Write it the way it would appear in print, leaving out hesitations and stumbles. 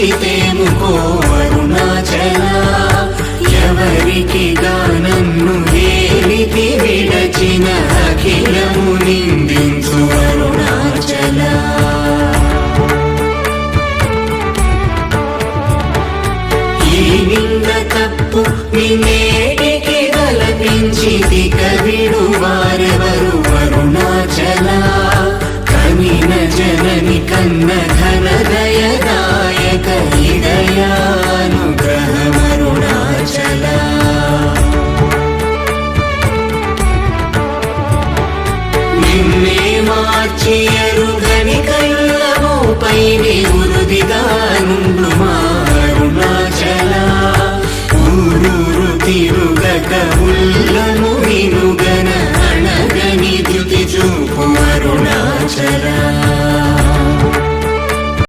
పిలిచితేముకో అరుణాచల ఎవరికి గానన్ను ఏలితి విడచిన అఖిలము నిందించు అరుణాచల ఈ నింద తప్పు నిన్నేటికి గలపించితి కవిడు వారెవరు అరుణాచల కనిన జనని కన్న ఘన దయదాయక హృదయానుగ్రహమరుణాచల నిన్నే మార్చి ఎరుగని కళ్ళమోపై ఉరుదిగా నుండు మా అరుణాచల ఊరూరు తిరుగక ఉల్లము వినుగ